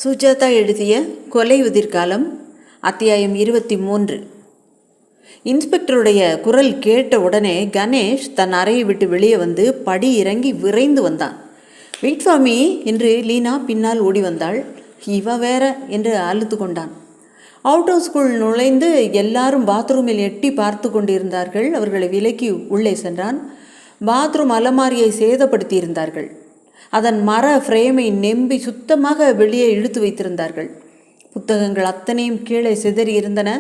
சுஜாதா எழுதிய கொலை உதிர்காலம் அத்தியாயம் 23. இன்ஸ்பெக்டருடைய குரல் கேட்ட உடனே கணேஷ் தன் அறையை விட்டு வெளியே வந்து படி இறங்கி விரைந்து வந்தான். வெயிட் ஃபார் மீ என்று லீனா பின்னால் ஓடி வந்தாள். இவ வேற என்று அழுத்து கொண்டான். அவுட் ஹவுஸ்குள் நுழைந்து எல்லாரும் பாத்ரூமில் எட்டி பார்த்து கொண்டிருந்தார்கள். அவர்களை விலக்கி உள்ளே சென்றான். பாத்ரூம் அலமாரியை சேதப்படுத்தியிருந்தார்கள். அதன் மர ஃப்ரேமை நெம்பி சுத்தமாக வெளியே இழுத்து வைத்திருந்தார்கள். புத்தகங்கள் அத்தனையும் கீழே சிதறி இருந்தன.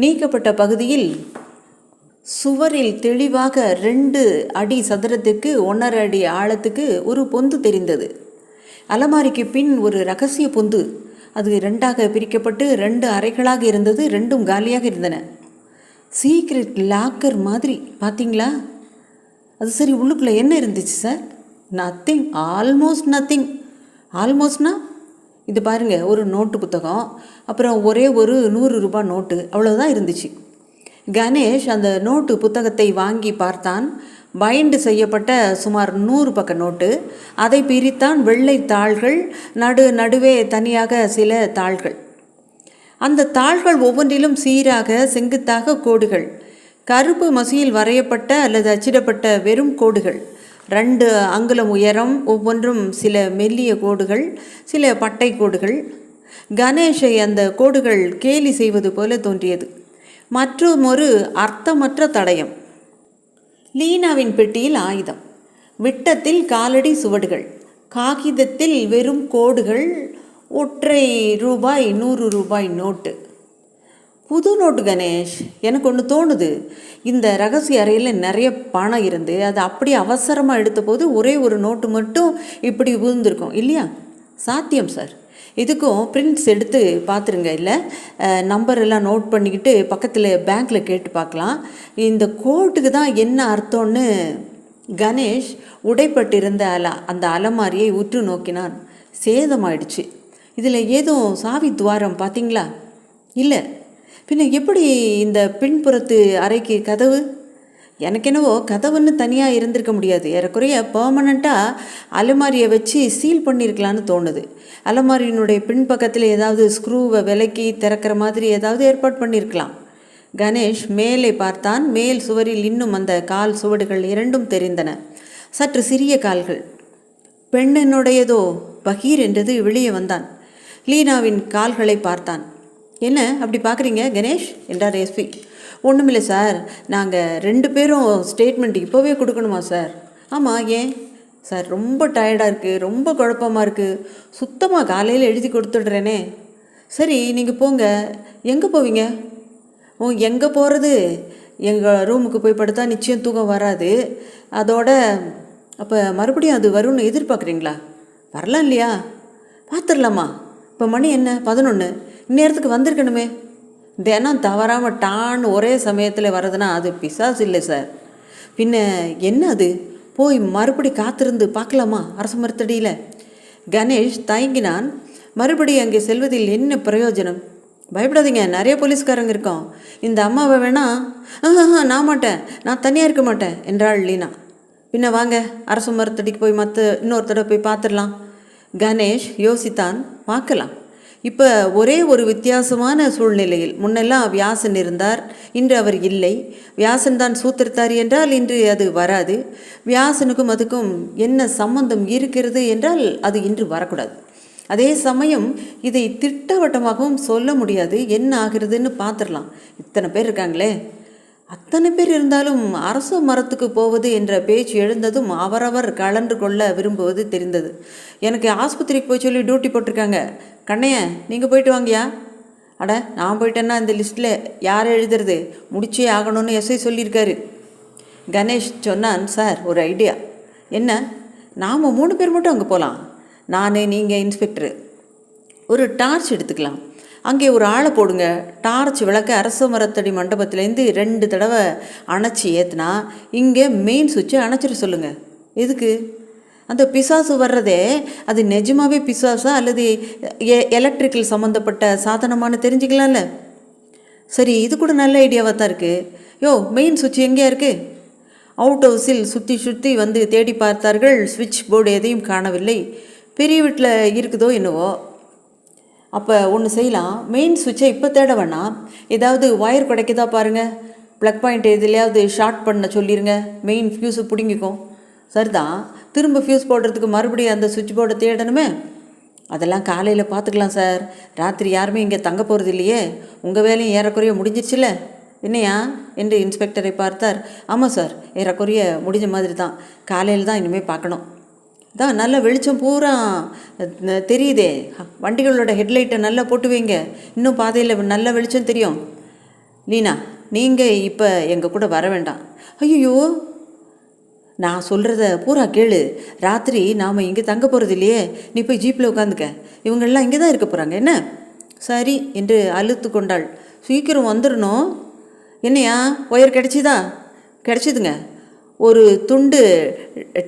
நீக்கப்பட்ட பகுதியில் சுவரில் தெளிவாக 2 அடி சதுரத்துக்கு 1.5 அடி ஆழத்துக்கு ஒரு பொந்து தெரிந்தது. அலமாரிக்கு பின் ஒரு இரகசிய பொந்து. அது 2ஆக பிரிக்கப்பட்டு 2 அறைகளாக இருந்தது. 2ம் காலியாக இருந்தன. சீக்ரெட் லாக்கர் மாதிரி பார்த்தீங்களா? அது சரி, உள்ளுக்குள்ளே என்ன இருந்துச்சு சார்? Nothing, almost nothing. ஆல்மோஸ்ட்னா இது பாருங்கள், ஒரு நோட்டு புத்தகம், அப்புறம் ஒரே ஒரு 100 ரூபாய் நோட்டு, அவ்வளோதான் இருந்துச்சு. கணேஷ் அந்த நோட்டு புத்தகத்தை வாங்கி பார்த்தான். பைண்டு செய்யப்பட்ட சுமார் 100 பக்க நோட்டு. அதை பிரித்தான். வெள்ளை தாள்கள், நடுவே தனியாக சில தாள்கள். அந்த தாள்கள் ஒவ்வொன்றிலும் சீராக செங்குத்தாக கோடுகள், கருப்பு மசியில் வரையப்பட்ட அல்லது அச்சிடப்பட்ட வெறும் கோடுகள். 2 அங்குலம் உயரம், ஒவ்வொன்றும் சில மெல்லிய கோடுகள், சில பட்டை கோடுகள். கணேஷை அந்த கோடுகள் கேலி செய்வது போல தோன்றியது. மற்றும் ஒரு அர்த்தமற்ற தடயம். லீனாவின் பெட்டியில் ஆயுதம், விட்டத்தில் காலடி சுவடுகள், காகிதத்தில் வெறும் கோடுகள், ஒற்றை ரூபாய் 100 ரூபாய் நோட்டு. புது நோட்டு கணேஷ். எனக்கு ஒன்று தோணுது, இந்த ரகசிய அறையில் நிறைய பணம் இருந்து அது அப்படி அவசரமாக எடுத்த போது ஒரே ஒரு நோட்டு மட்டும் இப்படி விழுந்திருக்கும் இல்லையா? சாத்தியம் சார். இதுக்கும் பிரிண்ட்ஸ் எடுத்து பார்த்துருங்க. இல்லை நம்பர் எல்லாம் நோட் பண்ணிக்கிட்டு பக்கத்தில் பேங்க்கில் கேட்டு பார்க்கலாம். இந்த கோட்டுக்கு தான் என்ன அர்த்தம்னு கணேஷ் உடைப்பட்டிருந்த அந்த அலமாரியை உற்று நோக்கினான். சேதமாயிடுச்சு. இதில் ஏதோ சாவி துவாரம் பார்த்தீங்களா? இல்லை. பின்ன எப்படி இந்த பின்புறத்து அறைக்கு கதவு? எனக்கு என்னவோ கதவுன்னு தனியாக இருந்திருக்க முடியாது. ஏறக்குறைய பர்மனண்ட்டாக அலமாரியை வச்சு சீல் பண்ணியிருக்கலான்னு தோணுது. அலமாரியினுடைய பின்பக்கத்தில் ஏதாவது ஸ்க்ரூவை விலக்கி திறக்கிற மாதிரி ஏதாவது ஏற்பாடு பண்ணியிருக்கலாம். கணேஷ் மேலே பார்த்தான். மேல் சுவரில் இன்னும் அந்த கால் சுவடுகள் 2ம் தெரிந்தன. சற்று சிறிய கால்கள். பெண்ணினுடையதோ? பகீர் என்றது. வெளியே வந்தான். லீனாவின் கால்களை பார்த்தான். என்ன அப்படி பார்க்குறீங்க கணேஷ் என்றார் எஸ்பி. ஒன்றுமில்லை சார், நாங்கள் 2 பேரும் ஸ்டேட்மெண்ட் இப்போவே கொடுக்கணுமா சார்? ஆமாம். ஏன் சார்? ரொம்ப டயர்டாக இருக்குது, ரொம்ப குழப்பமாக இருக்குது. சுத்தமாக காலையில் எழுதி கொடுத்துட்றேனே. சரி, நீங்கள் போங்க. எங்கே போவீங்க? எங்கே போகிறது? எங்கள் ரூமுக்கு போய் படுத்தா நிச்சயம் தூக்கம் வராது. அதோட அப்போ மறுபடியும் அது வரும்னு எதிர்பார்க்குறீங்களா? வரலாம் இல்லையா? பார்த்துடலாமா? இப்போ மணி என்ன? 11. இந்நேரத்துக்கு வந்திருக்கணுமே. தினம் தவறாமல் டான்னு ஒரே சமயத்தில் வர்றதுன்னா அது பிசாசு இல்லை சார். பின்ன என்ன அது? போய் மறுபடி காத்திருந்து பார்க்கலாமா அரச மரத்தடியில்? கணேஷ் தயங்கினான். மறுபடி அங்கே செல்வதில் என்ன பிரயோஜனம்? பயப்படாதீங்க, நிறைய போலீஸ்காரங்க இருக்கோம். இந்த அம்மாவை வேணா. நான் மாட்டேன், நான் தனியாக இருக்க மாட்டேன் என்றாள் லீனா. பின்ன வாங்க, அரச மரத்தடிக்கு போய் இன்னொரு தடவை போய் பார்த்துடலாம். கணேஷ் யோசித்தான். பார்க்கலாம். இப்போ ஒரே ஒரு வித்தியாசமான சூழ்நிலையில். முன்னெல்லாம் வியாசன் இருந்தார், இன்று அவர் இல்லை. வியாசன் தான் சூத்திரத்தார் என்றால் இன்று அது வராது. வியாசனுக்கும் அதுக்கும் என்ன சம்பந்தம் இருக்கிறது என்றால் அது இன்று வரக்கூடாது. அதே சமயம் இதை திட்டவட்டமாகவும் சொல்ல முடியாது. என்ன ஆகிறதுன்னு பார்த்துடலாம். இத்தனை பேர் இருக்காங்களே. அத்தனை பேர் இருந்தாலும் அரச மரத்துக்கு போவது என்ற பேச்சு எழுந்ததும் அவரவர் கலந்து கொள்ள விரும்புவது தெரிந்தது. எனக்கு ஆஸ்பத்திரிக்கு போய் சொல்லி டியூட்டி போட்டிருக்காங்க. கண்ணைய, நீங்கள் போயிட்டு வாங்கயா. அட, நான் போயிட்டேன்னா இந்த லிஸ்ட்டில் யார் எழுதுறது? முடிச்சே ஆகணும்னு எஸ்ஐ சொல்லியிருக்காரு. கணேஷ் சொன்னான். சார், ஒரு ஐடியா. என்ன? நாம் 3 பேர் மட்டும் அங்கே போகலாம். நான், நீங்கள், இன்ஸ்பெக்டரு. ஒரு டார்ச் எடுத்துக்கலாம். அங்கே ஒரு ஆளை போடுங்க. டார்ச் விளக்க அரச மரத்தடி மண்டபத்துலேருந்து 2 தடவை அணைச்சி ஏற்றுனா இங்கே மெயின் சுவிட்சை அணைச்சிட்டு சொல்லுங்கள். எதுக்கு? அந்த பிசாசு வர்றதே அது நிஜமாகவே பிசாசா அல்லது எலக்ட்ரிக்கல் சம்மந்தப்பட்ட சாதனமானு தெரிஞ்சுக்கலாம்ல. சரி, இது கூட நல்ல ஐடியாவாக தான் இருக்குது. மெயின் சுவிட்ச் எங்கேயா இருக்குது? அவுட் ஹவுஸில் சுற்றி வந்து தேடி பார்த்தார்கள். சுவிட்ச் போர்டு எதையும் காணவில்லை. பெரிய வீட்டில் இருக்குதோ என்னவோ. அப்போ ஒன்று செய்யலாம், மெயின் சுவிட்சை இப்போ தேட வேணாம், ஏதாவது ஒயர் கிடைக்குதா பாருங்கள், ப்ளக் பாயிண்ட் எதுலையாவது ஷார்ட் பண்ண சொல்லிடுங்க, மெயின் ஃப்யூஸு பிடுங்கிக்கும். சரிதான், திரும்ப ஃப்யூஸ் போடுறதுக்கு மறுபடியும் அந்த சுவிட்ச் போர்டை தேடணுமே. அதெல்லாம் காலையில் பார்த்துக்கலாம் சார், ராத்திரி யாருமே இங்கே தங்க போகிறது இல்லையே, உங்கள் வேலையும் ஏறக்குறைய முடிஞ்சிருச்சுல்ல, என்னையா என்று இன்ஸ்பெக்டரை பார்த்தார். ஆமாம் சார், ஏறக்குறைய முடிஞ்ச மாதிரி தான், காலையில் தான் இனிமேல் பார்க்கணும். தான் நல்ல வெளிச்சம் பூரா தெரியுதே, வண்டிகளோட ஹெட்லைட்டை நல்லா போட்டு வைங்க, இன்னும் பாதையில் நல்ல வெளிச்சம் தெரியும். லீனா, நீங்கள் இப்போ எங்கள் கூட வர வேண்டாம். ஐயோ, நான் சொல்கிறத பூரா கேளு, ராத்திரி நாம் இங்கே தங்க போகிறது இல்லையே, நீ போய் ஜீப்பில் உட்காந்துக்க, இவங்கெல்லாம் இங்கே தான் இருக்க போகிறாங்க என்ன. சரி என்று அழுத்து கொண்டாள். சீக்கிரம் வந்துடணும். என்னையா, ஒயர் கிடச்சிதா? கிடச்சிதுங்க, ஒரு துண்டு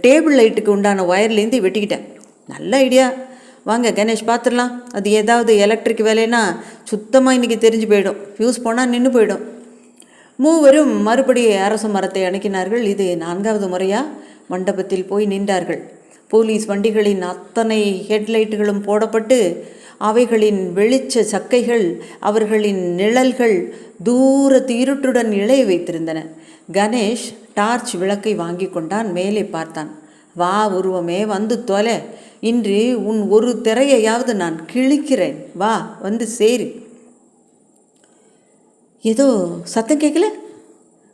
டேபிள் லைட்டுக்கு உண்டான ஒயர்லேருந்து வெட்டிக்கிட்டேன். நல்ல ஐடியா, வாங்க கணேஷ் பார்த்துடலாம். அது ஏதாவது எலக்ட்ரிக் வேலைன்னா சுத்தமாக இன்றைக்கி தெரிஞ்சு போயிடும், ஃப்யூஸ் போனால் நின்று போயிடும். மூவரும் மறுபடி அரச மரத்தை அணுகினார்கள். இது 4வது முறையாக மண்டபத்தில் போய் நின்றார்கள். போலீஸ் வண்டிகளின் அத்தனை ஹெட்லைட்டுகளும் போடப்பட்டு அவைகளின் வெளிச்ச சக்கைகள் அவர்களின் நிழல்கள் தூரத்து இருட்டுடன் இழைய வைத்திருந்தன. கணேஷ் டார்ச் விளக்கை வாங்கி கொண்டான். மேலே பார்த்தான். வா உருவமே, வந்து தொலை, இன்று உன் ஒரு திரையையாவது நான் கிழிக்கிறேன், வா வந்து சேரு. ஏதோ சத்தம் கேட்கல,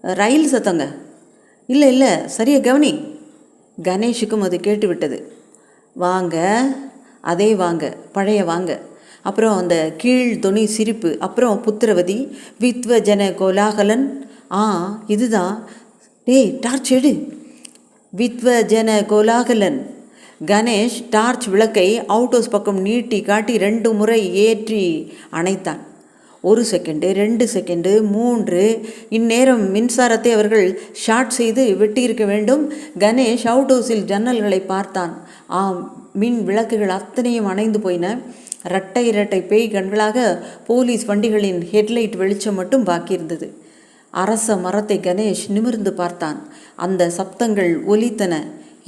ரயில் சத்தங்க. இல்லை இல்லை, சரியா கவனி. கணேஷுக்கும் அது கேட்டு விட்டது. வாங்க, அதே வாங்க, பழைய வாங்க. அப்புறம் அந்த கீழ் தொனி சிரிப்பு, அப்புறம் புத்திரவதி, வித்வ ஜன கோலாகலன். இதுதான். டேய், டார்ச் எடு. வித்வ ஜன கோலாகலன். கணேஷ் டார்ச் விளக்கை அவுட் ஹவுஸ் பக்கம் நீட்டி காட்டி 2 முறை ஏற்றி அணைத்தான். 1 செகண்டு, 2 செகண்டு, 3. இந்நேரம் மின்சாரத்தை அவர்கள் ஷார்ட் செய்து வெட்டியிருக்க வேண்டும். கணேஷ் அவுட் ஹவுஸில் ஜன்னல்களை பார்த்தான். மின் விளக்குகள் அத்தனையும் அணைந்து போயின. இரட்டை இரட்டை பேய் கண்களாக போலீஸ் வண்டிகளின் ஹெட்லைட் வெளிச்சம் மட்டும் பாக்கியிருந்தது. அரச மரத்தை கணேஷ் நிமிர்ந்து பார்த்தான். அந்த சப்தங்கள் ஒலித்தன.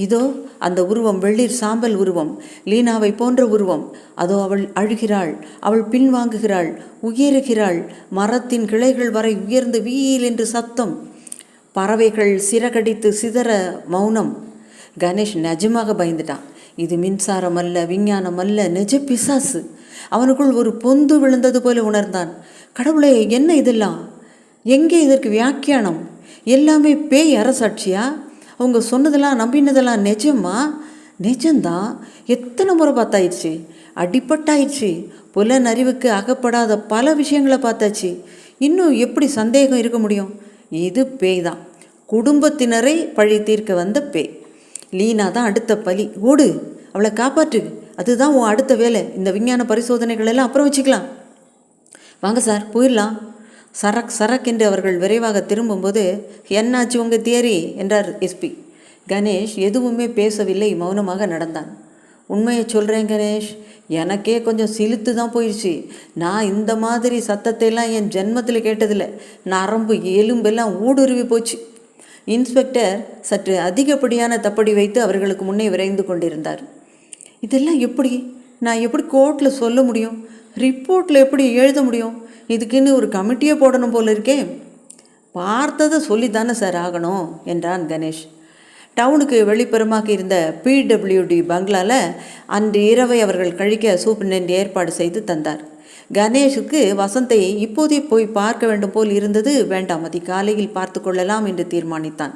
இதோ அந்த உருவம், வெள்ளிர் சாம்பல் உருவம், லீனாவை போன்ற உருவம். அதோ அவள் அழுகிறாள், அவள் பின்வாங்குகிறாள், உயருகிறாள். மரத்தின் கிளைகள் வரை உயர்ந்து வீல் என்று சத்தம். பறவைகள் சிறகடித்து சிதற மௌனம். கணேஷ் நிஜமாக பயந்துட்டான். இது மின்சாரம் அல்ல, விஞ்ஞானம் அல்ல, நிஜ பிசாசு. அவனுக்குள் ஒரு பொந்து விழுந்தது போல உணர்ந்தான். கடவுளே, என்ன இதெல்லாம்? எங்கே இதற்கு வியாக்கியானம்? எல்லாமே பேய் அரசாட்சியா? அவங்க சொன்னதெல்லாம் நம்பினதெல்லாம் நிஜமா? நிஜம்தான். எத்தனை முறை பார்த்தாயிடுச்சு, அடிப்பட்டாயிடுச்சு. புலன் அறிவுக்கு அகப்படாத பல விஷயங்களை பார்த்தாச்சு. இன்னும் எப்படி சந்தேகம் இருக்க முடியும்? இது பேய் தான், குடும்பத்தினரை பழி தீர்க்க வந்த பேய். லீனா தான் அடுத்த பலி. ஓடு, அவளை காப்பாற்று, அதுதான் உன் அடுத்த வேலை. இந்த விஞ்ஞான பரிசோதனைகள் எல்லாம் அப்புறம் வச்சுக்கலாம். வாங்க சார், போயிடலாம். சரக் சரக் என்று அவர்கள் விரைவாக திரும்பும்போது, என்னாச்சு உங்கள் தியரி என்றார் எஸ்பி. கணேஷ் எதுவுமே பேசவில்லை, மௌனமாக நடந்தான். உண்மையை சொல்கிறேன் கணேஷ், எனக்கே கொஞ்சம் சிலுத்து தான் போயிடுச்சு. நான் இந்த மாதிரி சத்தத்தையெல்லாம் என் ஜென்மத்தில் கேட்டதில்லை. நரம்பு எலும்பெல்லாம் ஊடுருவி போச்சு. இன்ஸ்பெக்டர் சற்று அதிகப்படியான தப்படி வைத்து அவர்களுக்கு முன்னே விரைந்து கொண்டிருந்தார். இதெல்லாம் எப்படி? நான் எப்படி கோர்ட்டில் சொல்ல முடியும்? ரிப்போர்ட்டில் எப்படி எழுத முடியும்? இதுக்குன்னு ஒரு கமிட்டியே போடணும் போல இருக்கே. பார்த்ததை சொல்லித்தானே சார் ஆகணும் என்றான் கணேஷ். டவுனுக்கு வெளிப்புறமாக இருந்த பிடபிள்யூடி பங்களாவில் அன்று இரவை அவர்கள் கழிக்க சூப்பரண்ட் ஏற்பாடு செய்து தந்தார். கணேஷுக்கு வசந்தை இப்போதே போய் பார்க்க வேண்டும் போல் இருந்தது. வேண்டாம், அதிகாலையில் பார்த்து கொள்ளலாம் என்று தீர்மானித்தான்.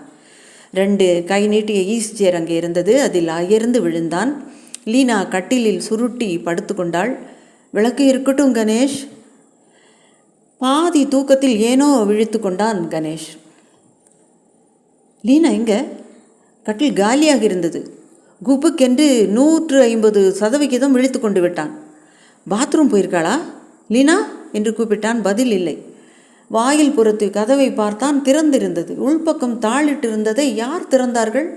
2 கை நீட்டிய ஈஸ்ட் சேர் அங்கே இருந்தது. அதில் அயர்ந்து விழுந்தான். லீனா கட்டிலில் சுருட்டி படுத்து கொண்டாள். விளக்கு இருக்கட்டும் கணேஷ். பாதி தூக்கத்தில் ஏனோ விழித்து கொண்டான் கணேஷ். லீனா எங்க? கட்டில் காலியாக இருந்தது. குபுக்கென்று 150% விழித்து கொண்டு விட்டான். பாத்ரூம் போயிருக்காளா லீனா என்று கூப்பிட்டான். பதில் இல்லை. வாயில் புறத்து கதவை பார்த்தான். திறந்திருந்தது. உள்பக்கம் தாளிட்டிருந்ததை யார் திறந்தார்கள்?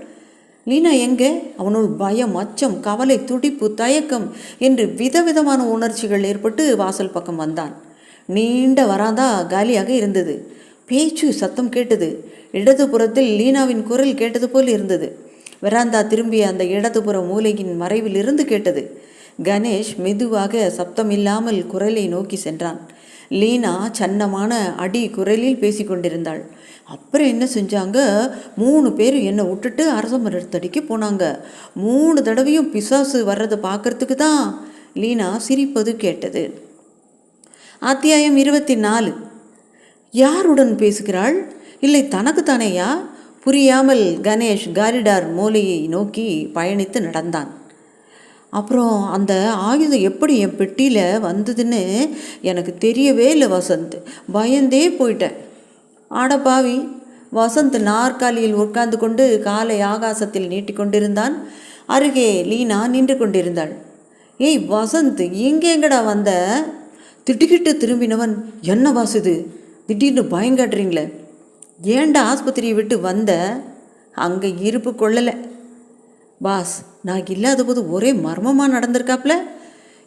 லீனா எங்கே? அவனுள் பயம், அச்சம், கவலை, துடிப்பு, தயக்கம் என்று விதவிதமான உணர்ச்சிகள் ஏற்பட்டு வாசல் பக்கம் வந்தான். நீண்ட வராந்தா காலியாக இருந்தது. பேச்சு சத்தம் கேட்டது. இடதுபுறத்தில் லீனாவின் குரல் கேட்டது போல் இருந்தது. வராந்தா திரும்பிய அந்த இடதுபுற மூலையின் மறைவில் இருந்து கேட்டது. கணேஷ் மெதுவாக சப்தமில்லாமல் குரலை நோக்கி சென்றான். லீனா சன்னமான அடி குரலில் பேசி கொண்டிருந்தாள். அப்புறம் என்ன செஞ்சாங்க, 3 பேர் என்னை விட்டுட்டு அரச மரத்தடிக்கு போனாங்க. 3 தடவையும் பிசாசு வர்றதை பார்க்கறதுக்கு தான். லீனா சிரிப்பது கேட்டது. அத்தியாயம் 24. யாருடன் பேசுகிறாள்? இல்லை தனக்குத்தானேயா? புரியாமல் கணேஷ் காரிடார் மூலையை நோக்கி பயணித்து நடந்தான். அப்புறம் அந்த ஆயுதம் எப்படி என் பெட்டியில் வந்ததுன்னு எனக்கு தெரியவே இல்லை வசந்த். பயந்தே போயிட்டேன். ஆடப்பாவி! வசந்த் நாற்காலியில் உட்கார்ந்து கொண்டு காலை ஆகாசத்தில் நீட்டி கொண்டிருந்தான். அருகே லீனா நின்று கொண்டிருந்தாள். ஏய் வசந்த், எங்கேங்கடா வந்த? திட்டுக்கிட்டு திரும்பினவன், என்ன வாசுது திடீர்னு பயங்காட்டுறீங்களே, ஏண்டா ஆஸ்பத்திரியை விட்டு வந்த? அங்கே இருப்பு கொள்ளலை பாஸ். நான் இல்லாத போது ஒரே மர்மமாக நடந்திருக்காப்ல.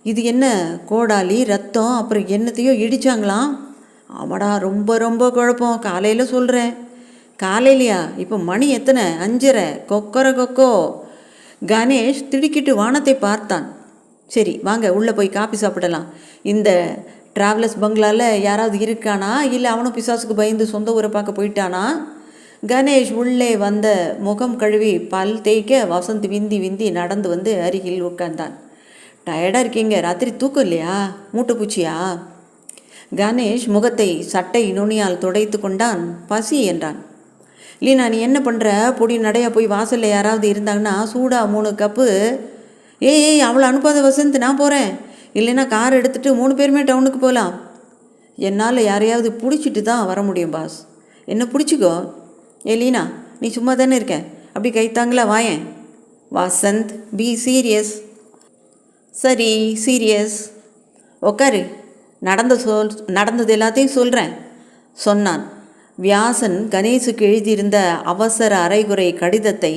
இது என்ன கோடாலி ரத்தம் அப்புறம் என்னத்தையோ இடித்தாங்களாம். ஆமாடா, ரொம்ப ரொம்ப குழப்பம். காலையில் சொல்கிறேன். காலையிலையா? இப்போ மணி எத்தனை? 5:30. கொக்கர கொக்கோ. கணேஷ் திடுக்கிட்டு வானத்தை பார்த்தான். சரி வாங்க உள்ளே போய் காப்பி சாப்பிடலாம். இந்த டிராவலர்ஸ் பங்களாவில் யாராவது இருக்கானா, இல்லை அவனும் பிசாசுக்கு பயந்து சொந்த ஊரை பார்க்க போயிட்டானா? கணேஷ் உள்ளே வந்த முகம் கழுவி பல் தேய்க்க வசந்த் விந்தி விந்தி நடந்து வந்து அருகில் உட்கார்ந்தான். டயர்டாக இருக்கீங்க? ராத்திரி தூக்கம் இல்லையா? மூட்டை பூச்சியா? கணேஷ் முகத்தை சட்டை நுனியால் துடைத்து கொண்டான். பசி என்றான். லீனா, நீ என்ன பண்ணுற? பொடி நடையா போய் வாசலில் யாராவது இருந்தாங்கன்னா சூடா 3 கப்பு. ஏய் அவளை அனுப்பாத வசந்த், நான் போகிறேன். இல்லைன்னா கார் எடுத்துகிட்டு 3 பேருமே டவுனுக்கு போகலாம். என்னால் யாரையாவது பிடிச்சிட்டு தான் வர முடியும் பாஸ். என்ன பிடிச்சிக்கோ. லீனா, நீ சும்மா தானே இருக்க, அப்படி கைத்தாங்களா வாயேன். Vasanth, be serious. சரி சீரியஸ். உக்காரு, நடந்தது எல்லாத்தையும் சொல்கிறேன் சொன்னான். வியாசன் கணேசுக்கு எழுதியிருந்த அவசர அரைகுறை கடிதத்தை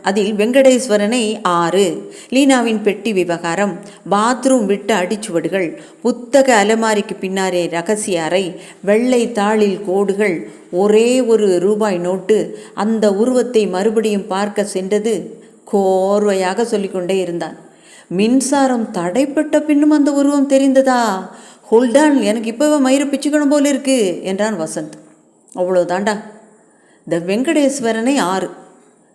அதில் வெங்கடேஸ்வரனை 6, லீனாவின் பெட்டி விவகாரம், பாத்ரூம் விட்ட அடிச்சுவடுகள், புத்தக அலமாரிக்கு பின்னாரே ரகசிய அறை, வெள்ளை தாளில் கோடுகள், ஒரே ஒரு ரூபாய் நோட்டு, அந்த உருவத்தை மறுபடியும் பார்க்க சென்றது, கோர்வையாக சொல்லிக்கொண்டே இருந்தான். மின்சாரம் தடைப்பட்ட பின்னும் அந்த உருவம் தெரிந்ததா? ஹோல்டான், எனக்கு இப்போவே மயிரை பிச்சுக்கணும் போல இருக்கு என்றான் வசந்த். அவ்வளோதாண்டா. இந்த வெங்கடேஸ்வரனை 6,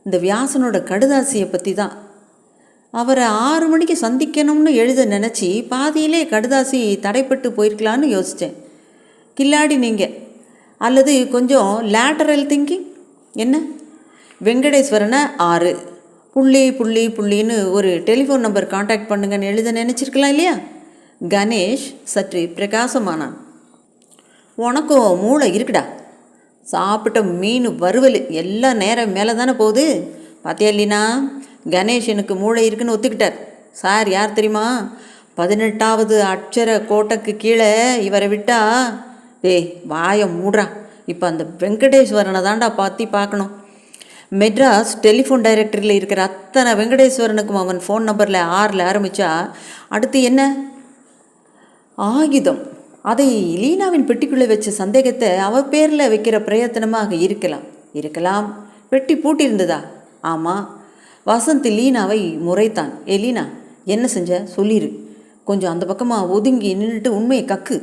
இந்த வியாசனோட கடுதாசியை பற்றி தான். அவரை 6 மணிக்கு சந்திக்கணும்னு எழுத நினச்சி பாதியிலே கடுதாசி தடைப்பட்டு போயிருக்கலான்னு யோசித்தேன். கில்லாடி நீங்கள். அல்லது கொஞ்சம் லேட்டரல் திங்கிங். என்ன, வெங்கடேஸ்வரனை 6 புள்ளி புள்ளி புள்ளின்னு ஒரு டெலிஃபோன் நம்பர் கான்டாக்ட் பண்ணுங்கன்னு எழுத நினச்சிருக்கலாம் இல்லையா? கணேஷ் சற்று பிரகாசமானான். உனக்கும் மூளை இருக்குடா. சாப்பிட்ட மீன் வறுவல் எல்லாம் நேரம் மேலே தானே போகுது. பார்த்தியா லீனா, கணேஷ் எனக்கு மூளை இருக்குன்னு ஒத்துக்கிட்டார். சார் யார் தெரியுமா? 18வது அட்சர கோட்டைக்கு கீழே இவரை விட்டா. வாயை மூடுறா. இப்போ அந்த வெங்கடேஸ்வரனை தாண்டா பார்க்கணும். மெட்ராஸ் டெலிஃபோன் டைரக்டரியில் இருக்கிற அத்தனை வெங்கடேஸ்வரனுக்கும் அவன் ஃபோன் நம்பரில் 6ல் ஆரம்பித்தா அடுத்து என்ன? ஆயுதம். அதை லீனாவின் பெட்டிக்குள்ளே வச்ச சந்தேகத்தை அவள் பேரில் வைக்கிற பிரயத்தனமாக இருக்கலாம். பெட்டி பூட்டியிருந்ததா? ஆமாம். வசந்த் லீனாவை முறைத்தான். லீனா, என்ன செஞ்ச சொல்லிடு. கொஞ்சம் அந்த பக்கமாக ஒதுங்கி நின்றுட்டு உண்மையை கக்கு.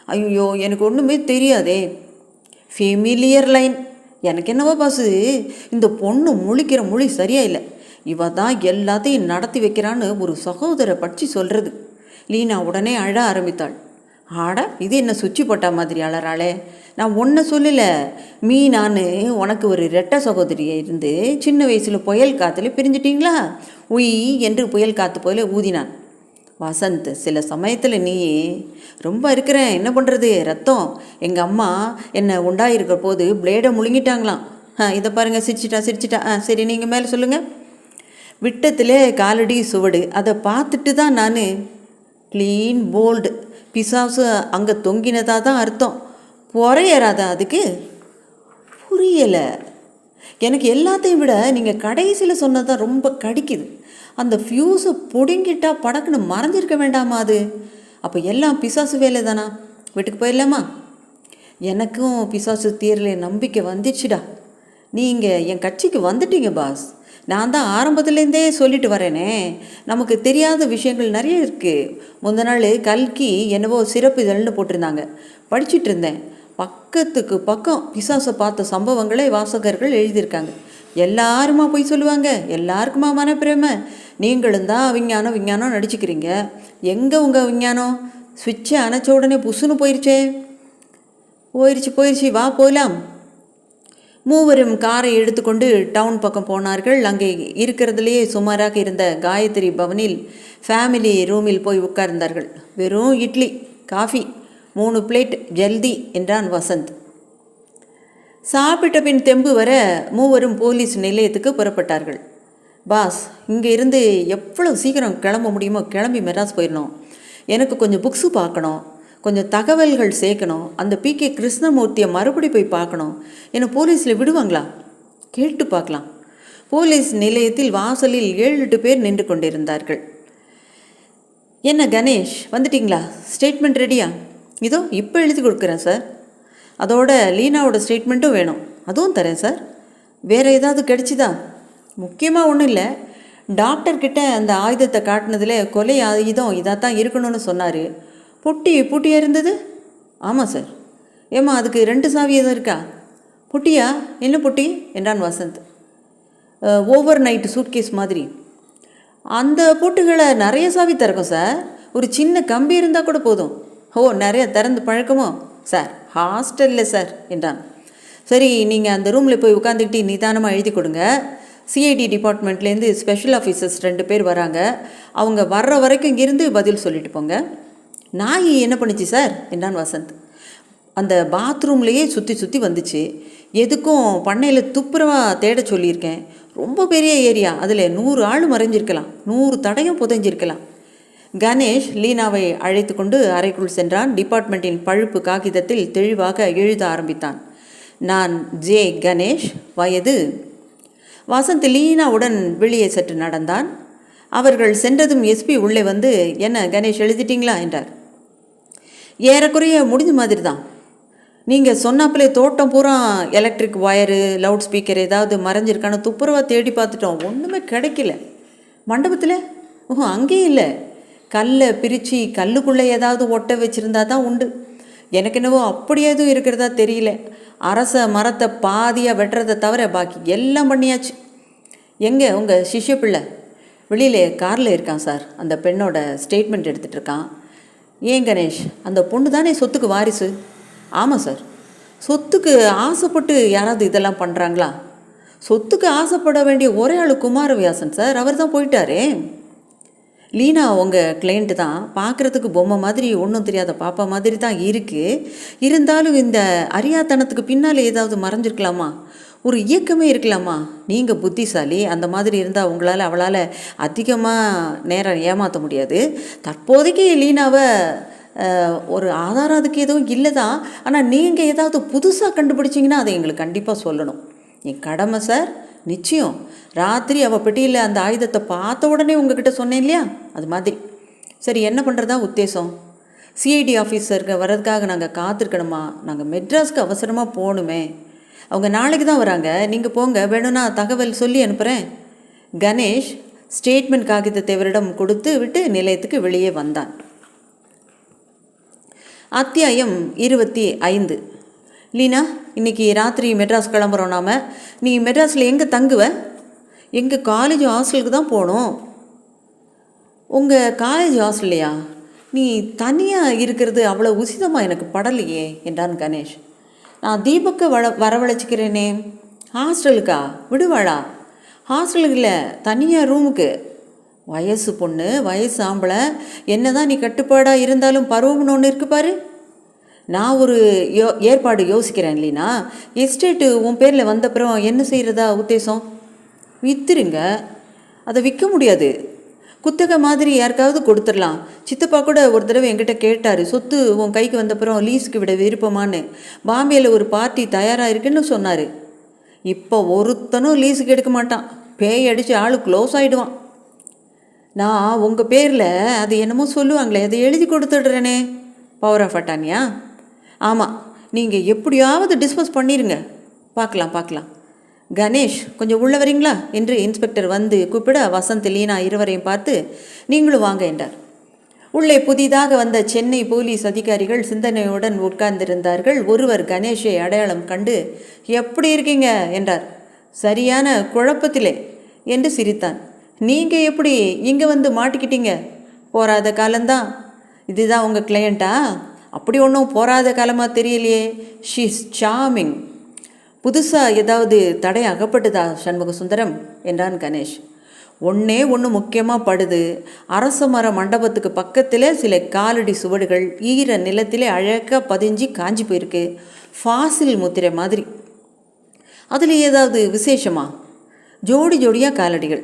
ஐயோ, எனக்கு ஒன்றுமே தெரியாதே. Familiar line. எனக்கு என்னவோ பாசு, இந்த பொண்ணு முழிக்கிற மொழி சரியா இல்லை. இவ தான் எல்லாத்தையும் நடத்தி வைக்கிறான்னு ஒரு சகோதர பட்சி சொல்கிறது. லீனா உடனே அழ ஆரம்பித்தாள். இது என்ன சுச்சி போட்டா மாதிரி அழறாளே. நான் ஒன்றை சொல்லலை நான் உனக்கு ஒரு ரெட்டை சகோதரியை இருந்து சின்ன வயசில் புயல் காற்றுல பிரிஞ்சிட்டிங்களா? உய் என்று புயல் காற்று போல ஊதினான். வசந்த், சில சமயத்தில் நீ ரொம்ப இருக்கிறேன், என்ன பண்ணுறது? ரத்தம். எங்கள் அம்மா என்னை உண்டாயிருக்கிற போது பிளேடை முழுங்கிட்டாங்களாம். இதை பாருங்கள், சிரிச்சிட்டா. சரி, நீங்கள் மேலே சொல்லுங்கள். விட்டத்திலே காலடி சுவடு, அதை பார்த்துட்டு தான் நான் க்ளீன் போல்டு. பிசாசு அங்கே தொங்கினதாக தான் அர்த்தம். பொறையறாதா அதுக்கு? புரியலை எனக்கு. எல்லாத்தையும் விட நீங்கள் கடைசியில் சொன்னதான் ரொம்ப கடிக்குது. அந்த ஃப்யூஸை பிடுங்கிட்டா படக்குன்னு மறைஞ்சிருக்க வேண்டாமா அது? அப்போ எல்லாம் பிசாசு வேலை தானா? வீட்டுக்கு போயிடலாமா? எனக்கும் பிசாசு தீரல நம்பிக்கை வந்துடுச்சுடா. நீங்கள் என் கட்சிக்கு வந்துட்டீங்க பாஸ். நான் தான் ஆரம்பத்துலேருந்தே சொல்லிட்டு வரேனே, நமக்கு தெரியாத விஷயங்கள் நிறைய இருக்குது. முந்த நாள் கல்கி என்னவோ சிறப்பு இதழ்னு போட்டிருந்தாங்க, படிச்சுட்டு இருந்தேன். பக்கத்துக்கு பக்கம் பிசாசை பார்த்த சம்பவங்களை வாசகர்கள் எழுதியிருக்காங்க. எல்லாருமா போய் சொல்லுவாங்க, எல்லாருக்குமா மனப்பிரேமை. நீங்களும் தான் விஞ்ஞானம் விஞ்ஞானம் நடிச்சுக்கிறீங்க. எங்கே உங்கள் விஞ்ஞானம்? சுவிட்சை அணைச்ச உடனே புசுன்னு போயிடுச்சு. வா போகலாம். மூவரும் காரை எடுத்துக்கொண்டு டவுன் பக்கம் போனார்கள். அங்கே இருக்கிறதுலேயே சுமாராக இருந்த காயத்ரி பவனில் ஃபேமிலி ரூமில் போய் உட்கார்ந்தார்கள். வெறும் இட்லி காஃபி 3 பிளேட் ஜல்தி என்றான் வசந்த். சாப்பிட்ட பின் தெம்பு வர மூவரும் போலீஸ் நிலையத்துக்கு புறப்பட்டார்கள். பாஸ், இங்கே இருந்து எவ்வளோ சீக்கிரம் கிளம்ப முடியுமோ கிளம்பி மெட்ராஸ் போயிடணும். எனக்கு கொஞ்சம் புக்ஸு பார்க்கணும், கொஞ்சம் தகவல்கள் சேர்க்கணும். அந்த PK கிருஷ்ணமூர்த்தியை மறுபடி போய் பார்க்கணும். என்னை போலீஸில் விடுவாங்களா? கேட்டு பார்க்கலாம். போலீஸ் நிலையத்தில் வாசலில் 7-8 பேர் நின்று கொண்டிருந்தார்கள். என்ன கணேஷ், வந்துட்டிங்களா? ஸ்டேட்மெண்ட் ரெடியா? இதோ இப்போ எழுதி கொடுக்குறேன் சார். அதோட லீனாவோட ஸ்டேட்மெண்ட்டும் வேணும், அதுவும் தரேன் சார். வேறு ஏதாவது கிடைச்சிதா? முக்கியமாக ஒன்றும் இல்லை. டாக்டர்கிட்ட அந்த ஆயுதத்தை காட்டினதில் கொலை ஆயுதம் இதாக தான் இருக்கணும்னு சொன்னார். பொட்டி பூட்டியாக இருந்தது? ஆமாம் சார். ஏம்மா, அதுக்கு 2 சாவி எதுவும் இருக்கா? பொட்டியா? என்ன பொட்டி என்றான் வசந்த். ஓவர் நைட்டு சூட்கேஸ் மாதிரி. அந்த பூட்டுகளை நிறைய சாவி திறக்கும் சார். ஒரு சின்ன கம்பி இருந்தால் கூட போதும். ஓ, நிறைய திறந்து பழக்கமோ? சார், ஹாஸ்டலில் சார் என்றான். சரி, நீங்கள் அந்த ரூமில் போய் உட்காந்துக்கிட்டு நிதானமாக எழுதி கொடுங்க. CID டிபார்ட்மெண்ட்லேருந்து ஸ்பெஷல் ஆஃபீஸர்ஸ் 2 பேர் வராங்க. அவங்க வர்ற வரைக்கும் இங்கிருந்து பதில் சொல்லிட்டு போங்க. நாய் என்ன பண்ணிச்சு சார் என்றான் வசந்த். அந்த பாத்ரூம்லேயே சுற்றி வந்துச்சு. எதுக்கும் பண்ணையில் துப்புரவா தேட சொல்லியிருக்கேன். ரொம்ப பெரிய ஏரியா, அதில் 100 ஆள் மறைஞ்சிருக்கலாம், 100 தடையும் புதைஞ்சிருக்கலாம். கணேஷ் லீனாவை அழைத்து கொண்டு அறைக்குள் சென்றான். டிபார்ட்மெண்ட்டின் பழுப்பு காகிதத்தில் தெளிவாக எழுத ஆரம்பித்தான். நான் ஜே கணேஷ், வயது. வசந்த் லீனாவுடன் வெளியே சற்று நடந்தான். அவர்கள் சென்றதும் SP உள்ளே வந்து, என்ன கணேஷ் எழுதிட்டீங்களா என்றார். ஏறக்குறைய முடிஞ்ச மாதிரி தான். நீங்கள் சொன்னாப்பிலே தோட்டம் பூரா எலக்ட்ரிக் ஒயரு, லவுட் ஸ்பீக்கர் ஏதாவது மறைஞ்சிருக்கான்னு துப்புரவாக தேடி பார்த்துட்டோம். ஒன்றுமே கிடைக்கல. மண்டபத்தில் அங்கேயும் இல்லை. கல்லை பிரித்து கல்லுக்குள்ளே ஏதாவது ஒட்ட வச்சுருந்தா தான் உண்டு. எனக்கு என்னவோ அப்படி எதுவும் இருக்கிறதா தெரியல. அரச மரத்தை பாதியாக வெட்டுறதை தவிர பாக்கி எல்லாம் பண்ணியாச்சு. எங்கே உங்கள் சிஷ்ய பிள்ளை? வெளியிலே காரில் இருக்கான் சார். அந்த பெண்ணோட ஸ்டேட்மெண்ட் எடுத்துகிட்டு இருக்கான். ஏன் கணேஷ், அந்த பொண்ணு தானே சொத்துக்கு வாரிசு? ஆமாம் சார். சொத்துக்கு ஆசைப்பட்டு யாராவது இதெல்லாம் பண்ணுறாங்களா? சொத்துக்கு ஆசைப்பட வேண்டிய ஒரே ஆள் குமாரவியாசன் சார். அவர் தான் போயிட்டாரே. லீனா உங்கள் கிளைண்ட்டு தான். பார்க்குறதுக்கு பொம்மை மாதிரி, ஒன்றும் தெரியாத பாப்பா மாதிரி தான் இருக்குது. இருந்தாலும் இந்த அறியாத்தனத்துக்கு பின்னால் ஏதாவது மறைஞ்சிருக்கலாமா? ஒரு இயக்கமே இருக்கலாமா? நீங்கள் புத்திசாலி. அந்த மாதிரி இருந்தால் உங்களால் அவளால் அதிகமாக நேரம் ஏமாற்ற முடியாது. தற்போதைக்கு லீனாவை ஒரு ஆதாரம் அதுக்கு எதுவும் இல்லை தான். ஆனால் நீங்கள் ஏதாவது புதுசாக கண்டுபிடிச்சிங்கன்னா அதை எங்களுக்கு கண்டிப்பாக சொல்லணும். என் கடமை சார். நிச்சயம். ராத்திரி அவள் பெட்டியில் அந்த ஆயுதத்தை பார்த்த உடனே உங்ககிட்ட சொன்னேன் இல்லையா, அது மாதிரி. சரி, என்ன பண்ணுறதா உத்தேசம்? CID ஆஃபீஸருக்கு வர்றதுக்காக நாங்கள் காத்திருக்கணுமா? நாங்கள் மெட்ராஸ்க்கு அவசரமாக போகணுமே. அவங்க நாளைக்கு தான் வராங்க. நீங்கள் போங்க, வேணும்னா தகவல் சொல்லி அனுப்புகிறேன். கணேஷ் ஸ்டேட்மெண்ட் காகிதத்தை இவரிடம் கொடுத்து விட்டு நிலையத்துக்கு வெளியே வந்தான். அத்தியாயம் 25. லீனா, இன்றைக்கி ராத்திரி மெட்ராஸ் கிளம்புறோம் நாம். நீ மெட்ராஸில் எங்கே தங்குவ? எங்கள் காலேஜ் ஹாஸ்டலுக்கு தான் போகணும். உங்கள் காலேஜ் ஹாஸ்டல்லையா? நீ தனியாக இருக்கிறது அவ்வளோ உசிதமாக எனக்கு படலையே என்றான் கணேஷ். நான் தீபக்கை வரவழைச்சிக்கிறேனே. ஹாஸ்டலுக்கா? விடுவாளா? ஹாஸ்டலுக்கு இல்லை, தனியாக ரூமுக்கு. வயசு பொண்ணு, வயசு ஆம்பளை, என்ன தான் நீ கட்டுப்பாடாக இருந்தாலும் பருவம்னு ஒன்று இருக்கு பாரு. நான் ஒரு ஏற்பாடு யோசிக்கிறேன் இல்லைனா. எஸ்டேட்டு உன் பேரில் வந்தப்புறம் என்ன செய்கிறதா உத்தேசம்? விற்றுருங்க. அதை விற்க முடியாது. குத்தகை மாதிரி யாருக்காவது கொடுத்துடலாம். சித்தப்பா கூட ஒரு தடவை என்கிட்ட கேட்டார், சொத்து உன் கைக்கு வந்தப்புறம் லீஸுக்கு விட விருப்பமானு. பாம்பேயில் ஒரு பார்ட்டி தயாராக இருக்குன்னு சொன்னார். இப்போ ஒருத்தனும் லீஸுக்கு எடுக்க மாட்டான். பேய் அடித்து ஆள் க்ளோஸ் ஆகிடுவான். நான் உங்கள் பேரில் அது என்னமோ சொல்லுவாங்களே, அதை எழுதி கொடுத்துடுறேனே. Power of அட்டானியா? ஆமாம், நீங்கள் எப்படியாவது டிஸ்போஸ் பண்ணிடுங்க. பார்க்கலாம். கணேஷ், கொஞ்சம் உள்ள வரீங்களா என்று இன்ஸ்பெக்டர் வந்து கூப்பிட வசந்த் லீனா இருவரையும் பார்த்து நீங்களும் வாங்க என்றார். உள்ளே புதிதாக வந்த சென்னை போலீஸ் அதிகாரிகள் சிந்தனையுடன் உட்கார்ந்திருந்தார்கள். ஒருவர் கணேஷை அடையாளம் கண்டு எப்படி இருக்கீங்க என்றார். சரியான குழப்பத்திலே என்று சிரித்தான். நீங்கள் எப்படி இங்கே வந்து மாட்டிக்கிட்டீங்க? போராத காலம்தான். இதுதான் உங்கள் கிளையண்ட்டா? அப்படி ஒன்றும் போராத காலமாக தெரியலையே. She's charming. புதுசாக ஏதாவது தடை அகப்பட்டுதா சண்முக சுந்தரம் என்றான் கணேஷ். ஒன்று முக்கியமாக படுது. அரச மர மண்டபத்துக்கு பக்கத்தில் சில காலடி சுவடுகள் ஈர நிலத்திலே அழகாக பதிஞ்சு காஞ்சி போயிருக்கு. ஃபாசில் முத்திரை மாதிரி. அதில் ஏதாவது விசேஷமா? ஜோடி ஜோடியாக காலடிகள்.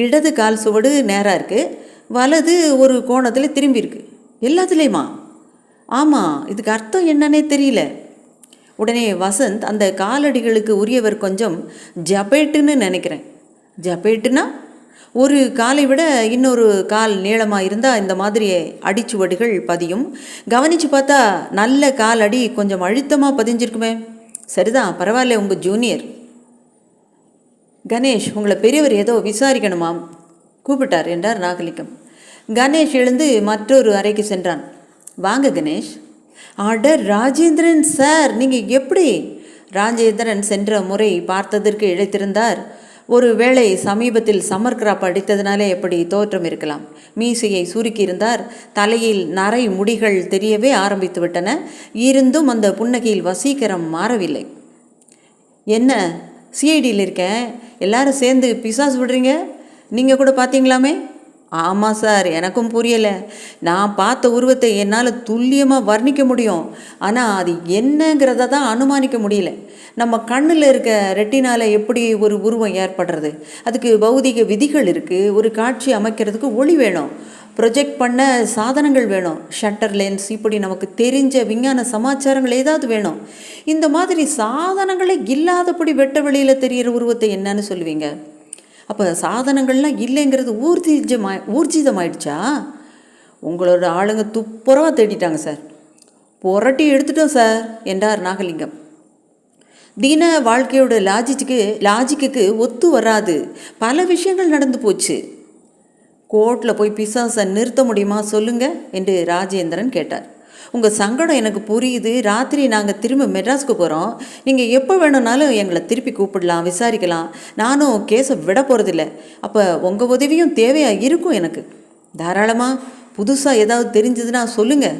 இடது கால் சுவடு நேராக இருக்குது, வலது ஒரு கோணத்தில் திரும்பியிருக்கு. எல்லாத்துலேயுமா? ஆமாம், இதுக்கு அர்த்தம் என்னன்னே தெரியல. உடனே வசந்த், அந்த காலடிகளுக்கு உரியவர் கொஞ்சம் ஜபேட்டுன்னு நினைக்கிறேன். ஜபேட்டுனா ஒரு காலை விட இன்னொரு கால் நீளமாக இருந்தால் இந்த மாதிரி அடிச்சுவடுகள் பதியும். கவனித்து பார்த்தா நல்ல கால் அடி கொஞ்சம் அழுத்தமாக பதிஞ்சிருக்குமே. சரிதான், பரவாயில்ல, உங்கள் ஜூனியர். கணேஷ், உங்களை பெரியவர் ஏதோ விசாரிக்கணுமாம் கூப்பிட்டார் என்றார் நாகலிங்கம். கணேஷ் எழுந்து மற்றொரு அறைக்கு சென்றான். வாங்க கணேஷ். ஆர்டர் ராஜேந்திரன் சார், நீங்கள் எப்படி? ராஜேந்திரன் சென்ற முறை பார்த்ததற்கு இழைத்திருந்தார். ஒரு வேளை சமீபத்தில் சம்மர் கிராப் அடித்ததினாலே எப்படி தோற்றம் இருக்கலாம். மீசையை சுருக்கியிருந்தார். தலையில் நரை முடிகள் தெரியவே ஆரம்பித்து விட்டன. இருந்தும் அந்த புன்னகையில் வசீகரம் மாறவில்லை. என்ன சிஐடியில் இருக்கேன், எல்லாரும் சேர்ந்து பிசாசு விடுறீங்க, நீங்கள் கூட பார்த்தீங்களாமே? ஆமாம் சார், எனக்கும் புரியலை. நான் பார்த்த உருவத்தை என்னால் துல்லியமாக வர்ணிக்க முடியும், ஆனால் அது என்னங்கிறத தான் அனுமானிக்க முடியல. நம்ம கண்ணில் இருக்க ரெட்டினால் எப்படி ஒரு உருவம் ஏற்படுறது? அதுக்கு பௌதிக விதிகள் இருக்குது. ஒரு காட்சி அமைக்கிறதுக்கு ஒளி வேணும், ப்ரொஜெக்ட் பண்ண சாதனங்கள் வேணும், ஷட்டர் லென்ஸ், இப்படி நமக்கு தெரிஞ்ச விஞ்ஞான சமாச்சாரங்கள் ஏதாவது வேணும். இந்த மாதிரி சாதனங்களே இல்லாதபடி வெட்ட வெளியில் தெரிகிற உருவத்தை என்னன்னு சொல்லுவீங்க? அப்போ சாதனங்கள்லாம் இல்லைங்கிறது ஊர்ஜிதமாயிடுச்சா? உங்களோட ஆளுங்க துப்புரவாக தேடிட்டாங்க சார். புரட்டி எடுத்துட்டோம் சார் என்றார் நாகலிங்கம். தின வாழ்க்கையோட லாஜிக்கு ஒத்து வராது. பல விஷயங்கள் நடந்து போச்சு. கோர்ட்டில் போய் பிசாசை நிறுத்த முடியுமா சொல்லுங்க என்று ராஜேந்திரன் கேட்டார். உங்கள் சங்கடம் எனக்கு புரியுது. ராத்திரி நாங்கள் திரும்ப மெட்ராஸ்க்கு போகிறோம். நீங்கள் எப்போ வேணும்னாலும் எங்களை திருப்பி கூப்பிடலாம், விசாரிக்கலாம். நானும் கேஸை விட போகிறதில்ல. அப்போ உங்கள் உதவியும் தேவையாக இருக்கும் எனக்கு. தாராளமாக. புதுசாக ஏதாவது தெரிஞ்சதுன்னா சொல்லுங்கள்.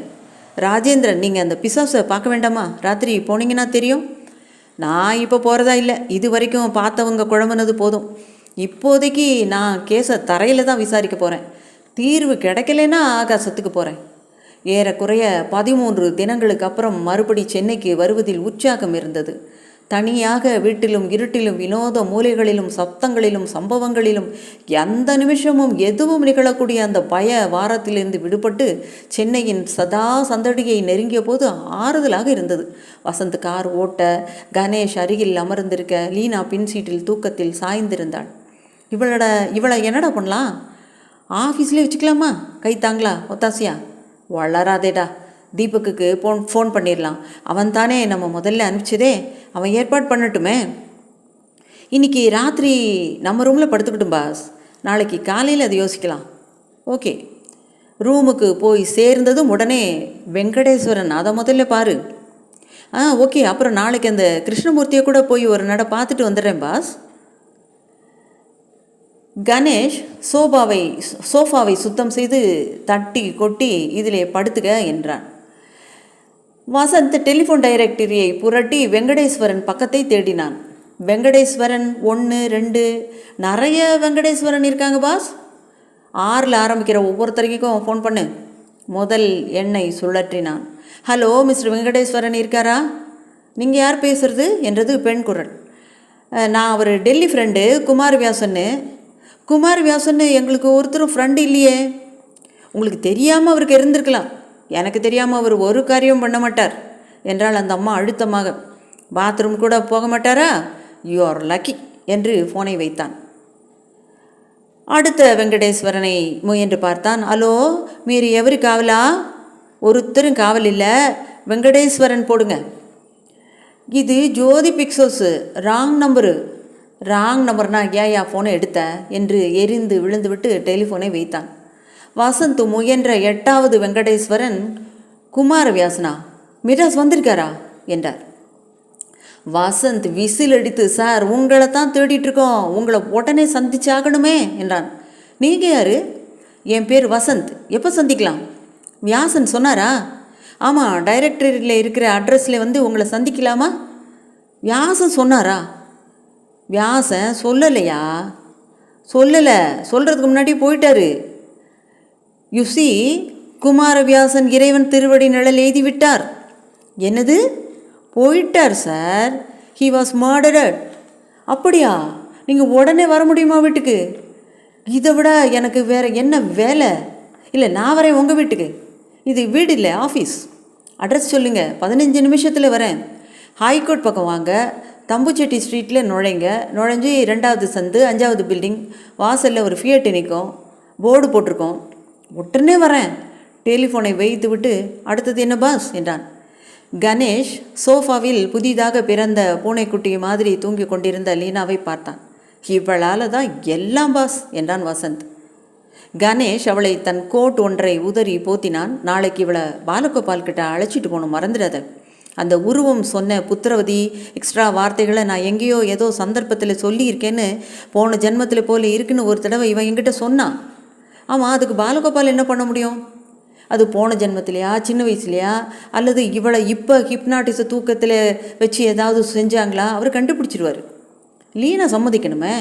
ராஜேந்திரன், நீங்கள் அந்த பிசாசை பார்க்க வேண்டாமா? ராத்திரி போனீங்கன்னா தெரியும். நான் இப்போ போகிறதா இல்லை. இது வரைக்கும் பார்த்தவங்க குழம்புனது போதும். இப்போதைக்கு நான் கேஸை தரையில் தான் விசாரிக்க போகிறேன். தீர்வு கிடைக்கலன்னா ஆகாசத்துக்கு போகிறேன். ஏறக்குறைய 13 தினங்களுக்கு அப்புறம் மறுபடி சென்னைக்கு வருவதில் உற்சாகம் இருந்தது. தனியாக வீட்டிலும் இருட்டிலும் வினோத மூலைகளிலும் சப்தங்களிலும் சம்பவங்களிலும் எந்த நிமிஷமும் எதுவும் நிகழக்கூடிய அந்த பய வாரத்திலிருந்து விடுபட்டு சென்னையின் சதா சந்தடியை நெருங்கிய போது ஆறுதலாக இருந்தது. வசந்த் கார் ஓட்ட, கணேஷ் அருகில் அமர்ந்திருக்க, லீனா பின் சீட்டில் தூக்கத்தில் சாய்ந்திருந்தாள். இவளை என்னடா பண்ணலாம்? ஆஃபீஸ்லேயே வச்சுக்கலாமா? கை தாங்களா? ஒத்தாசியா? வளராதேடா. தீபக்குக்கு ஃபோன் பண்ணிடலாம். அவன் தானே நம்ம முதல்ல அனுப்பிச்சதே, அவன் ஏற்பாடு பண்ணட்டுமே. இன்றைக்கி ராத்திரி நம்ம ரூமில் படுத்துக்கிட்டும் பாஸ். நாளைக்கு காலையில் அதை யோசிக்கலாம். ஓகே. ரூமுக்கு போய் சேர்ந்ததும் உடனே வெங்கடேஸ்வரன் அதை முதல்ல பாரு. ஓகே. அப்புறம் நாளைக்கு அந்த கிருஷ்ணமூர்த்தியை கூட போய் ஒரு நட பார்த்துட்டு வந்துடுறேன் பாஸ். கணேஷ் சோஃபாவை சுத்தம் செய்து தட்டி கொட்டி இதிலே படுத்துக்க என்றான். வசந்த் டெலிஃபோன் டைரக்டரியை புரட்டி வெங்கடேஸ்வரன் பக்கத்தை தேடினான். வெங்கடேஸ்வரன் 1 2 நிறைய வெங்கடேஸ்வரன் இருக்காங்க பாஸ். 6ல் ஆரம்பிக்கிற ஒவ்வொருத்தருக்கும் ஃபோன் பண்ணு. முதல் எண்ணை சுழற்றினான். ஹலோ, மிஸ்டர் வெங்கடேஸ்வரன் இருக்காரா? நீங்கள் யார் பேசுகிறது என்றது பெண் குரல். நான் அவர் டெல்லி ஃப்ரெண்டு குமார் வியாசன்னு எங்களுக்கு ஒருத்தரும் ஃப்ரெண்டு இல்லையே. உங்களுக்கு தெரியாமல் அவருக்கு இருந்திருக்கலாம். எனக்கு தெரியாமல் அவர் ஒரு காரியம் பண்ண மாட்டார் என்றால் அந்த அம்மா அழுத்தமாக. பாத்ரூம் கூட போக மாட்டாரா? யூ ஆர் லக்கி என்று ஃபோனை வைத்தான். அடுத்த வெங்கடேஸ்வரனை முயன்று பார்த்தான். ஹலோ, மீறி எவரு காவலா? ஒருத்தரும் காவல் இல்லை. வெங்கடேஸ்வரன் போடுங்க. இது ஜோதி பிக்சோஸு, ராங் நம்பரு. ராங் நம்பர்னா ஏயா ஃபோனை எடுத்த என்று எரிந்து விழுந்துவிட்டு டெலிஃபோனை வைத்தான். வசந்த் முயன்ற 8வது வெங்கடேஸ்வரன், குமாரவியாசனா, மிராஸ் வந்திருக்காரா என்றார். வசந்த் விசில் அடித்து, சார் உங்களை தான் தேடிட்டுருக்கோம், உங்களை உடனே சந்திச்சாகணுமே என்றான். நீங்கள் யார்? என் பேர் வசந்த், எப்போ சந்திக்கலாம்? வியாசன் சொன்னாரா? ஆமாம், டைரக்டரியில் இருக்கிற அட்ரஸில் வந்து உங்களை சந்திக்கலாமா? வியாசன் சொன்னாரா? வியாசன் சொல்லலையா? சொல்லலை, சொல்கிறதுக்கு முன்னாடி போயிட்டாரு. யுசி, குமாரவியாசன் இறைவன் திருவடி நிழல் எழுதி விட்டார். என்னது? போயிட்டார் சார். He was மர்டரட். அப்படியா? நீங்கள் உடனே வர முடியுமா வீட்டுக்கு? இதை விட எனக்கு வேறு என்ன வேலை? இல்லை, நான் வரேன் உங்கள் வீட்டுக்கு. இது வீடு இல்லை, ஆஃபீஸ். அட்ரஸ் சொல்லுங்கள், 15 நிமிஷத்தில் வரேன். ஹைகோர்ட் பக்கம் வாங்க, தம்புச்செட்டி ஸ்ட்ரீட்டில் நுழைஞ்சு 2வது சந்து 5வது பில்டிங் வாசலில் ஒரு ஃபியட் நிற்கும், போர்டு போட்டிருக்கோம். உடனே வரேன். டெலிஃபோனை வைத்து விட்டு, அடுத்தது என்ன பாஸ் என்றான். கணேஷ் சோஃபாவில் புதிதாக பிறந்த பூனைக்குட்டி மாதிரி தூங்கி கொண்டிருந்த லீனாவை பார்த்தான். இவளால் தான் எல்லாம் பாஸ் என்றான் வசந்த். கணேஷ் அவளை தன் கோட் ஒன்றை உதறி போத்தினான். நாளைக்கு இவளை பாலகோபால் கிட்ட அழைச்சிட்டு போகணும், மறந்துடாத. அந்த உருவம் சொன்ன புத்திரவதி எக்ஸ்ட்ரா வார்த்தைகளை நான் எங்கேயோ ஏதோ சந்தர்ப்பத்தில் சொல்லியிருக்கேன்னு, போன ஜென்மத்தில் போல இருக்குன்னு ஒரு தடவை இவன் என்கிட்ட சொன்னான். ஆமாம், அதுக்கு பாலகோபால் என்ன பண்ண முடியும்? அது போன ஜென்மத்திலையா, சின்ன வயசுலையா, அல்லது இவளை இப்போ ஹிப்னாட்டிஸை தூக்கத்தில் வச்சு ஏதாவது செஞ்சாங்களா? அவர் கண்டுபிடிச்சிருவார். லீனா சம்மதிக்கணுமே,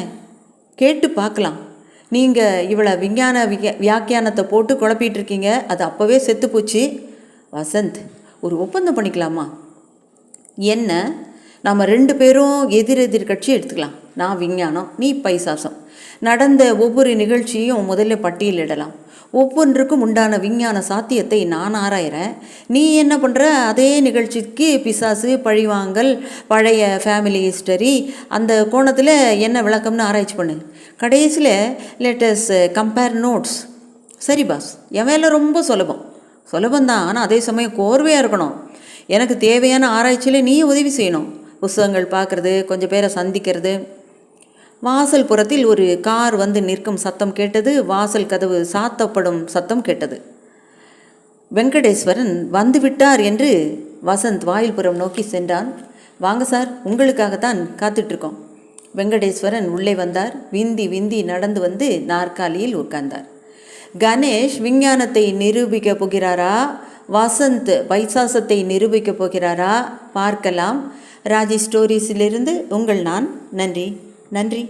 கேட்டு பார்க்கலாம். நீங்கள் இவளை விஞ்ஞான வியாக்கியானத்தை போட்டு குழப்பிட்டு இருக்கீங்க, அது அப்போவே செத்து போச்சு. வசந்த், ஒரு ஒப்பந்தம் பண்ணிக்கலாமா? என்ன? நம்ம 2 பேரும் எதிரெதிர் கட்சி எடுத்துக்கலாம். நான் விஞ்ஞானம், நீ பைசாசம். நடந்த ஒவ்வொரு நிகழ்ச்சியும் முதல்ல பட்டியலிடலாம். ஒவ்வொன்றுக்கும் உண்டான விஞ்ஞான சாத்தியத்தை நான் ஆராயிறேன். நீ என்ன பண்ணுற? அதே நிகழ்ச்சிக்கு பிசாசு, பழிவாங்கல், பழைய ஃபேமிலி ஹிஸ்டரி, அந்த கோணத்தில் என்ன விளக்கம்னு ஆராய்ச்சி பண்ணு. கடைசியில் லேட்டஸ் கம்பேர் நோட்ஸ். சரி பாஸ், என் வேலை ரொம்ப சுலபந்தான், ஆனால் அதே சமயம் கோர்வையாக இருக்கணும். எனக்கு தேவையான ஆராய்ச்சியில் நீ உதவி செய்யணும். புஸ்தகங்கள் பார்க்குறது, கொஞ்சம் பேரை சந்திக்கிறது. வாசல் புறத்தில் ஒரு கார் வந்து நிற்கும் சத்தம் கேட்டது. வாசல் கதவு சாத்தப்படும் சத்தம் கேட்டது. வெங்கடேஸ்வரன் வந்துவிட்டார் என்று வசந்த் வாயில்புறம் நோக்கி சென்றான். வாங்க சார், உங்களுக்காகத்தான் காத்துட்ருக்கோம். வெங்கடேஸ்வரன் உள்ளே வந்தார். விந்தி விந்தி நடந்து வந்து நாற்காலியில் உட்கார்ந்தார். கணேஷ் விஞ்ஞானத்தை நிரூபிக்கப் போகிறாரா, வசந்த் பைசாசத்தை நிரூபிக்கப் போகிறாரா? பார்க்கலாம். ராஜி ஸ்டோரிஸிலிருந்து உங்கள் நான். நன்றி.